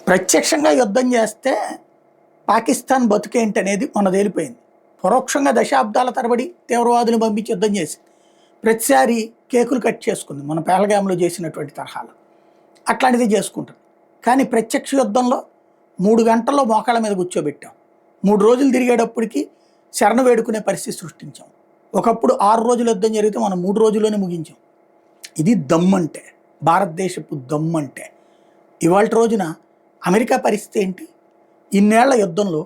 ప్రత్యక్షంగా యుద్ధం చేస్తే పాకిస్తాన్ బతుకేంటి అనేది మొన్న తేలిపోయింది. పరోక్షంగా దశాబ్దాల తరబడి తీవ్రవాదులు పంపించి యుద్ధం చేసింది. ప్రతిసారి కేకులు కట్ చేసుకుంది, మన పహల్గామ్లో చేసినటువంటి తరహాలో అట్లాంటిది చేసుకుంటుంది. కానీ ప్రత్యక్ష యుద్ధంలో 3 గంటల్లో మోకాళ్ళ మీద కూర్చోబెట్టాం. 3 రోజులు తిరిగేటప్పటికి శరణ వేడుకునే పరిస్థితి సృష్టించాం. ఒకప్పుడు 6 రోజులు యుద్ధం జరిగితే మనం 3 రోజుల్లోనే ముగించాం. ఇది దమ్మంటే, భారతదేశపు దమ్మంటే. ఇవాళ రోజున అమెరికా పరిస్థితి ఏంటి? ఇన్నేళ్ల యుద్ధంలో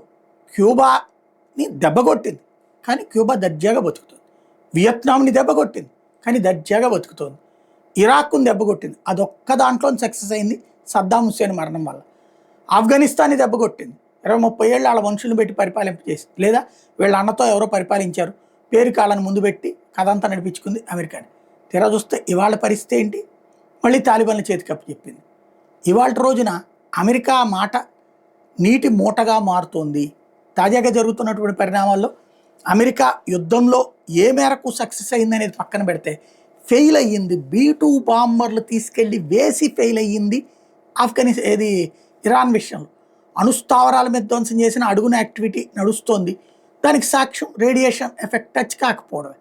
క్యూబాని దెబ్బకొట్టింది, కానీ క్యూబా దర్జాగా బతుకుతుంది. వియత్నాంని దెబ్బకొట్టింది, కానీ దర్జాగా బతుకుతుంది. ఇరాక్ని దెబ్బకొట్టింది, అదొక్క దాంట్లో సక్సెస్ అయింది సద్దాం హుస్సేన్ మరణం వల్ల. ఆఫ్ఘనిస్తాన్ని దెబ్బకొట్టింది, 20-30 ఏళ్ళు వాళ్ళ మనుషులను పెట్టి పరిపాలింప చేసి, లేదా వీళ్ళ అన్నతో ఎవరో పరిపాలించారు, పేరు కాళ్ళని ముందు పెట్టి కథంతా నడిపించుకుంది అమెరికాని. తీరా చూస్తే ఇవాళ పరిస్థితి ఏంటి? మళ్ళీ తాలిబాన్ల చేతికి అప్పచెప్పింది. ఇవాళ రోజున అమెరికా మాట నీటి మూటగా మారుతోంది. తాజాగా జరుగుతున్నటువంటి పరిణామాల్లో అమెరికా యుద్ధంలో ఏ మేరకు సక్సెస్ అయిందనేది పక్కన పెడితే ఫెయిల్ అయ్యింది. B-2 బాంబర్లు తీసుకెళ్ళి వేసి ఫెయిల్ అయ్యింది ఇరాన్ విషయంలో. అణుస్థావరాల మీద ధ్వంసం చేసిన అడుగున యాక్టివిటీ నడుస్తోంది. దానికి సాక్ష్యం రేడియేషన్ ఎఫెక్ట్ టచ్ కాకపోవడమే.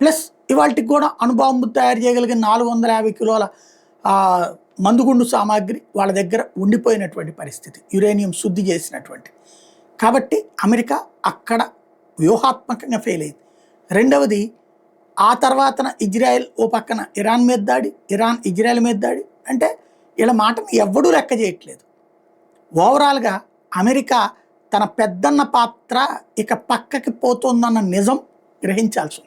ప్లస్ ఇవాళకి కూడా అణుబాంబు తయారు చేయగలిగిన 450 కిలోల మందుగుండు సామాగ్రి వాళ్ళ దగ్గర ఉండిపోయినటువంటి పరిస్థితి, యురేనియం శుద్ధి చేసినటువంటి. కాబట్టి అమెరికా అక్కడ వ్యూహాత్మకంగా ఫెయిల్ అయింది. రెండవది, ఆ తర్వాతన ఇజ్రాయెల్ ఓ పక్కన ఇరాన్ మీద దాడి, ఇరాన్ ఇజ్రాయెల్ మీద దాడి. అంటే ఇలా మాటను ఎవ్వడూ లెక్క చేయట్లేదు. ఓవరాల్గా అమెరికా తన పెద్దన్న పాత్ర ఇక పక్కకి పోతుందన్న నిజం గ్రహించాల్సి ఉంది.